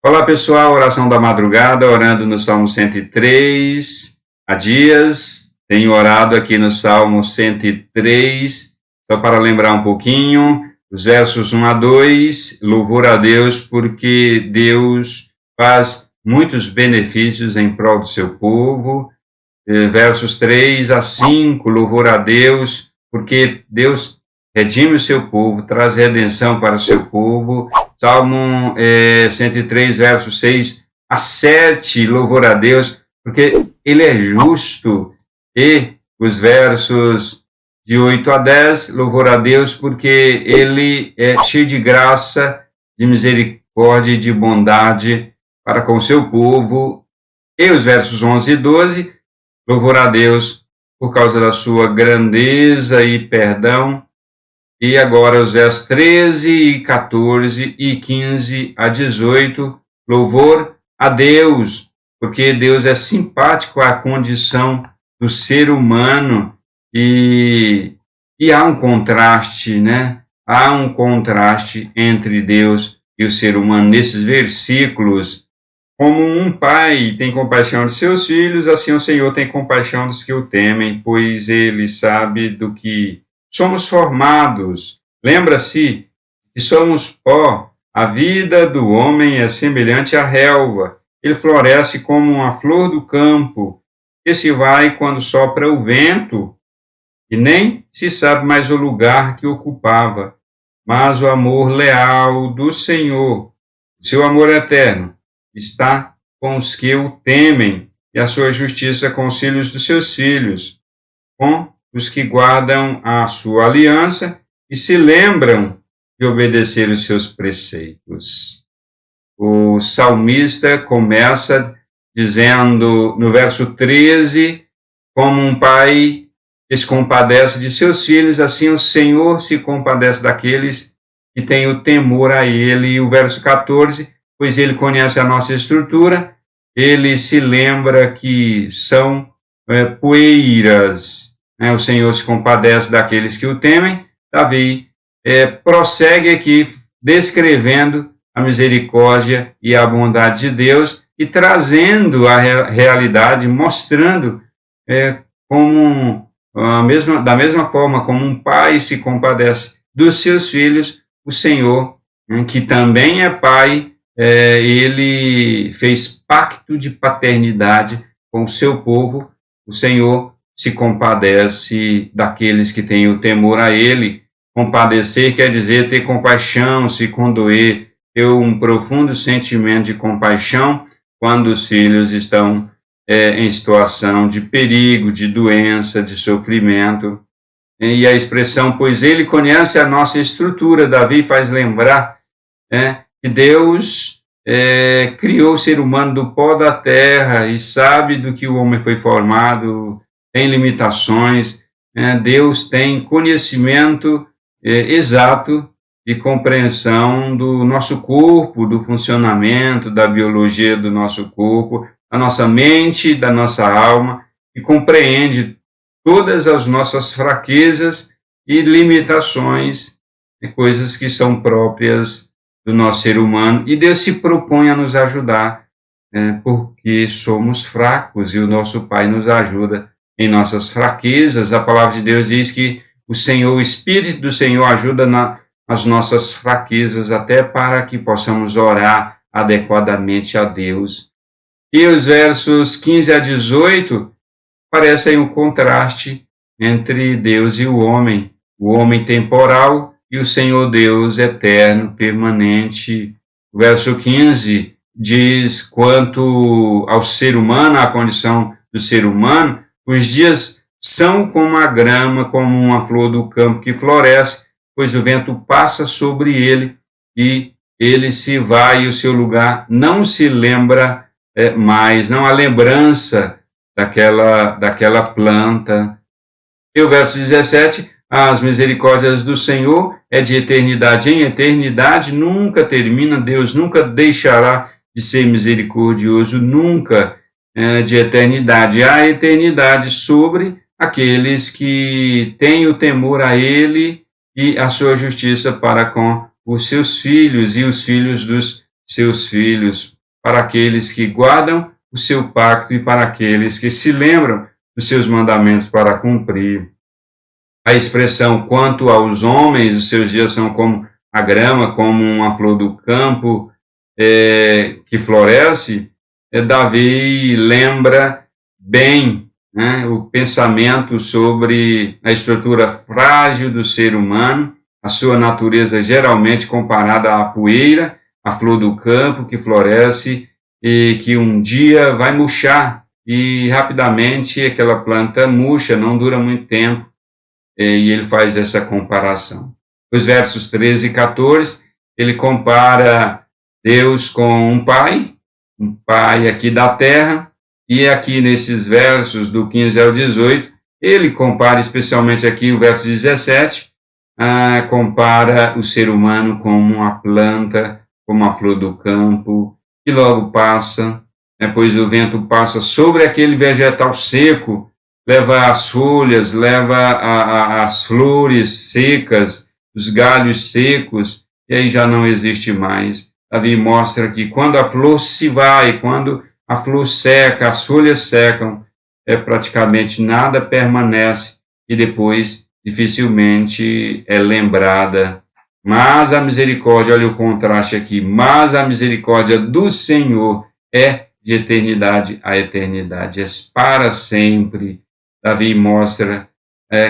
Olá pessoal, oração da madrugada, orando no Salmo 103, há dias, tenho orado aqui no Salmo 103, só para lembrar um pouquinho, os versos 1 a 2, louvor a Deus porque Deus faz muitos benefícios em prol do seu povo, versos 3 a 5, louvor a Deus porque Deus redime o seu povo, traz redenção para o seu povo. Salmo 103, versos 6 a 7, louvor a Deus, porque Ele é justo. E os versos de 8 a 10, louvor a Deus, porque Ele é cheio de graça, de misericórdia e de bondade para com o seu povo. E os versos 11 e 12, louvor a Deus por causa da sua grandeza e perdão. E agora os versos 13 e 14 e 15 a 18, louvor a Deus, porque Deus é simpático à condição do ser humano e há um contraste, né? Há um contraste entre Deus e o ser humano nesses versículos. Como um pai tem compaixão de seus filhos, assim o Senhor tem compaixão dos que o temem, pois Ele sabe do que somos formados. Lembra-se que somos pó. A vida do homem é semelhante à relva. Ele floresce como uma flor do campo, que se vai quando sopra o vento, e nem se sabe mais o lugar que ocupava. Mas o amor leal do Senhor, o seu amor eterno, está com os que o temem, e a sua justiça com os filhos dos seus filhos, com os que guardam a sua aliança e se lembram de obedecer os seus preceitos. O salmista começa dizendo no verso 13, como um pai que se compadece de seus filhos, assim o Senhor se compadece daqueles que têm o temor a Ele. E o verso 14, pois Ele conhece a nossa estrutura, Ele se lembra que são poeiras. O Senhor se compadece daqueles que o temem. Davi prossegue aqui descrevendo a misericórdia e a bondade de Deus e trazendo a realidade, mostrando como da mesma forma como um pai se compadece dos seus filhos, o Senhor, que também é pai, ele fez pacto de paternidade com o seu povo. O Senhor se compadece daqueles que têm o temor a Ele. Compadecer quer dizer ter compaixão, se condoer, ter um profundo sentimento de compaixão quando os filhos estão em situação de perigo, de doença, de sofrimento. E a expressão, pois Ele conhece a nossa estrutura, Davi faz lembrar que Deus criou o ser humano do pó da terra e sabe do que o homem foi formado, tem limitações, Deus tem conhecimento exato e compreensão do nosso corpo, do funcionamento, da biologia do nosso corpo, da nossa mente, da nossa alma, e compreende todas as nossas fraquezas e limitações, coisas que são próprias do nosso ser humano, e Deus se propõe a nos ajudar, porque somos fracos e o nosso Pai nos ajuda em nossas fraquezas. A palavra de Deus diz que o Senhor, o Espírito do Senhor ajuda nas nossas fraquezas, até para que possamos orar adequadamente a Deus. E os versos 15 a 18 parecem um contraste entre Deus e o homem temporal e o Senhor Deus eterno, permanente. O verso 15 diz, quanto ao ser humano, à condição do ser humano, os dias são como a grama, como uma flor do campo que floresce, pois o vento passa sobre ele e ele se vai e o seu lugar não se lembra mais, não há lembrança daquela planta. E o verso 17, as misericórdias do Senhor é de eternidade em eternidade, nunca termina, Deus nunca deixará de ser misericordioso, nunca de eternidade. Há eternidade sobre aqueles que têm o temor a Ele e a sua justiça para com os seus filhos e os filhos dos seus filhos, para aqueles que guardam o seu pacto e para aqueles que se lembram dos seus mandamentos para cumprir. A expressão quanto aos homens, os seus dias são como a grama, como uma flor do campo que floresce, Davi lembra bem, né, o pensamento sobre a estrutura frágil do ser humano, a sua natureza geralmente comparada à poeira, a flor do campo que floresce e que um dia vai murchar, e rapidamente aquela planta murcha, não dura muito tempo, e ele faz essa comparação. Os versos 13 e 14, ele compara Deus com um pai aqui da terra, e aqui nesses versos do 15 ao 18, ele compara especialmente aqui o verso 17, compara o ser humano como uma planta, como a flor do campo, que logo passa, pois o vento passa sobre aquele vegetal seco, leva as folhas, leva as flores secas, os galhos secos, e aí já não existe mais. Davi mostra que quando a flor se vai, quando a flor seca, as folhas secam, praticamente nada permanece e depois dificilmente é lembrada. Mas a misericórdia, olha o contraste aqui, mas a misericórdia do Senhor é de eternidade a eternidade, é para sempre. Davi mostra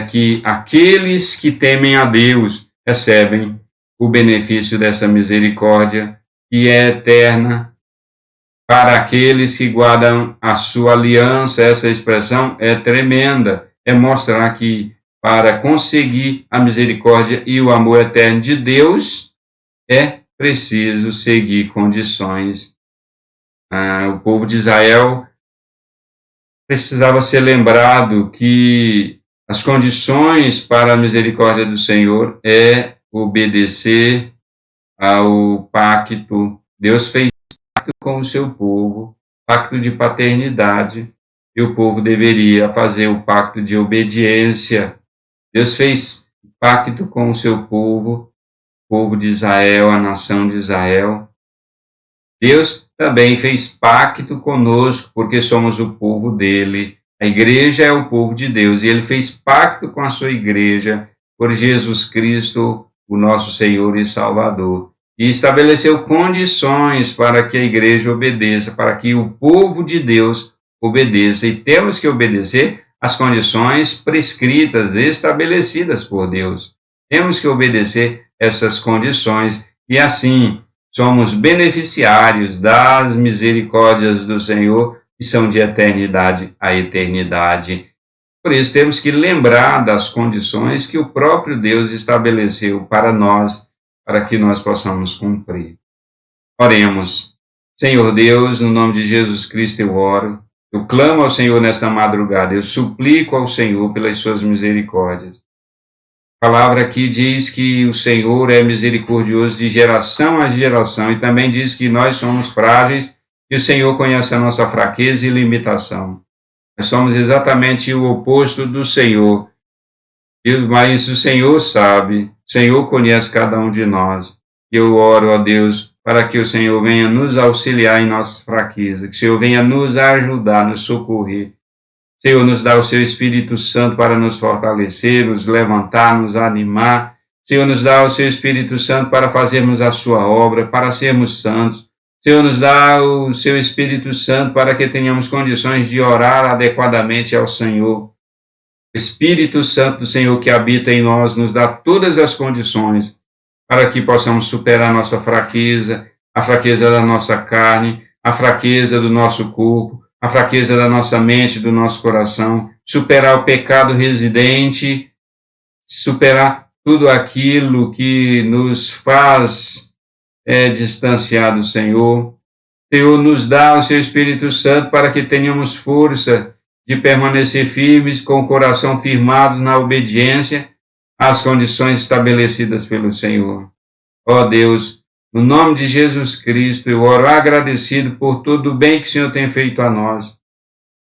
que aqueles que temem a Deus recebem o benefício dessa misericórdia, que é eterna, para aqueles que guardam a sua aliança. Essa expressão é tremenda, é mostrar que para conseguir a misericórdia e o amor eterno de Deus, é preciso seguir condições. O povo de Israel precisava ser lembrado que as condições para a misericórdia do Senhor é obedecer ao pacto. Deus fez pacto com o seu povo, pacto de paternidade, e o povo deveria fazer o pacto de obediência. Deus fez pacto com o seu povo, o povo de Israel, a nação de Israel. Deus também fez pacto conosco, porque somos o povo dele. A igreja é o povo de Deus, e ele fez pacto com a sua igreja por Jesus Cristo, o nosso Senhor e Salvador. E estabeleceu condições para que a igreja obedeça, para que o povo de Deus obedeça. E temos que obedecer às condições prescritas, estabelecidas por Deus. Temos que obedecer essas condições e assim somos beneficiários das misericórdias do Senhor, que são de eternidade a eternidade. Por isso temos que lembrar das condições que o próprio Deus estabeleceu para nós, para que nós possamos cumprir. Oremos. Senhor Deus, no nome de Jesus Cristo eu oro, eu clamo ao Senhor nesta madrugada, eu suplico ao Senhor pelas suas misericórdias. A palavra aqui diz que o Senhor é misericordioso de geração a geração e também diz que nós somos frágeis e o Senhor conhece a nossa fraqueza e limitação. Nós somos exatamente o oposto do Senhor, mas o Senhor sabe, o Senhor conhece cada um de nós. Eu oro a Deus para que o Senhor venha nos auxiliar em nossas fraquezas, que o Senhor venha nos ajudar, nos socorrer. O Senhor nos dá o seu Espírito Santo para nos fortalecer, nos levantar, nos animar. O Senhor nos dá o seu Espírito Santo para fazermos a sua obra, para sermos santos. O Senhor nos dá o seu Espírito Santo para que tenhamos condições de orar adequadamente ao Senhor. O Espírito Santo do Senhor que habita em nós nos dá todas as condições para que possamos superar nossa fraqueza, a fraqueza da nossa carne, a fraqueza do nosso corpo, a fraqueza da nossa mente, do nosso coração, superar o pecado residente, superar tudo aquilo que nos faz distanciar do Senhor. O Senhor nos dá o seu Espírito Santo para que tenhamos força de permanecer firmes, com o coração firmado na obediência às condições estabelecidas pelo Senhor. Ó Deus, no nome de Jesus Cristo, eu oro agradecido por todo o bem que o Senhor tem feito a nós.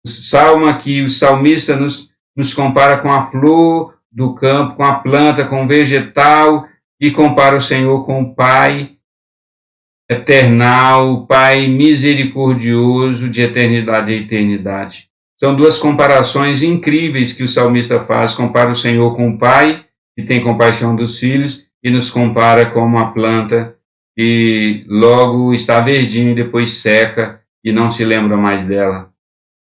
O salmo aqui, o salmista nos compara com a flor do campo, com a planta, com o vegetal, e compara o Senhor com o Pai, eternal, Pai misericordioso de eternidade a eternidade. São duas comparações incríveis que o salmista faz. Compara o Senhor com o Pai, que tem compaixão dos filhos, e nos compara com uma planta que logo está verdinha e depois seca e não se lembra mais dela.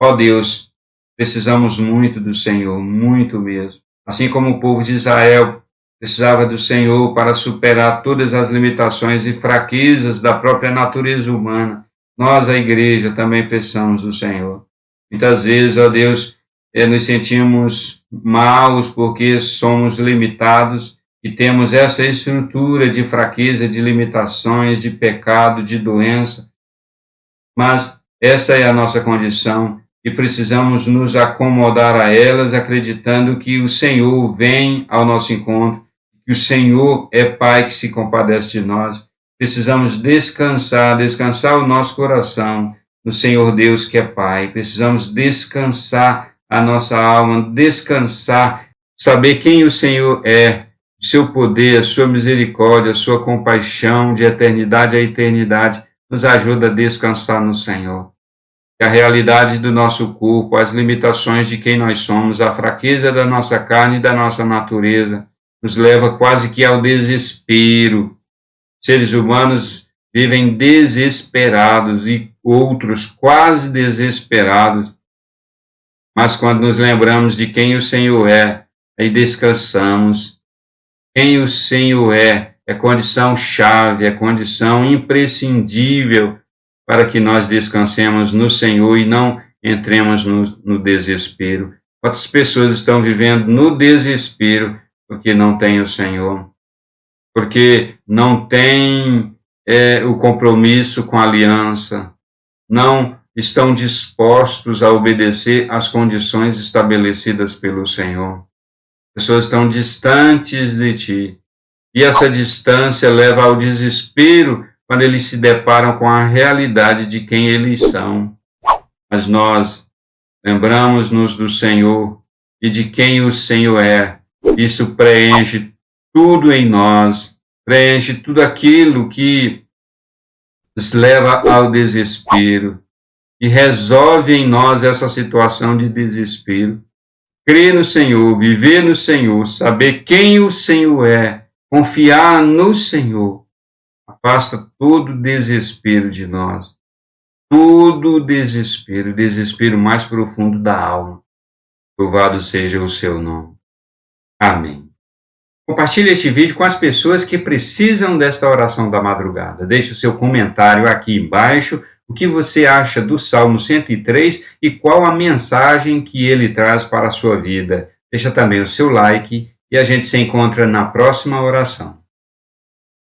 Ó Deus, precisamos muito do Senhor, muito mesmo. Assim como o povo de Israel precisava do Senhor para superar todas as limitações e fraquezas da própria natureza humana, nós, a igreja, também precisamos do Senhor. Muitas vezes, ó Deus, nos sentimos maus porque somos limitados e temos essa estrutura de fraqueza, de limitações, de pecado, de doença. Mas essa é a nossa condição e precisamos nos acomodar a elas, acreditando que o Senhor vem ao nosso encontro, que o Senhor é Pai que se compadece de nós. Precisamos descansar o nosso coração no Senhor Deus que é Pai. Precisamos descansar a nossa alma, descansar, saber quem o Senhor é, o seu poder, a sua misericórdia, a sua compaixão de eternidade a eternidade, nos ajuda a descansar no Senhor. Que a realidade do nosso corpo, as limitações de quem nós somos, a fraqueza da nossa carne e da nossa natureza, nos leva quase que ao desespero. Seres humanos vivem desesperados e outros quase desesperados. Mas quando nos lembramos de quem o Senhor é, aí descansamos. Quem o Senhor é condição chave, é condição imprescindível para que nós descansemos no Senhor e não entremos no desespero. Quantas pessoas estão vivendo no desespero porque não têm o Senhor, porque não têm o compromisso com a aliança, não estão dispostos a obedecer às condições estabelecidas pelo Senhor. Pessoas estão distantes de Ti, e essa distância leva ao desespero quando eles se deparam com a realidade de quem eles são. Mas nós lembramos-nos do Senhor e de quem o Senhor é. Isso preenche tudo em nós, preenche tudo aquilo que nos leva ao desespero e resolve em nós essa situação de desespero. Crer no Senhor, viver no Senhor, saber quem o Senhor é, confiar no Senhor, afasta todo desespero de nós, todo desespero, o desespero mais profundo da alma. Louvado seja o seu nome. Amém. Compartilhe este vídeo com as pessoas que precisam desta oração da madrugada. Deixe o seu comentário aqui embaixo, o que você acha do Salmo 103 e qual a mensagem que ele traz para a sua vida. Deixa também o seu like e a gente se encontra na próxima oração.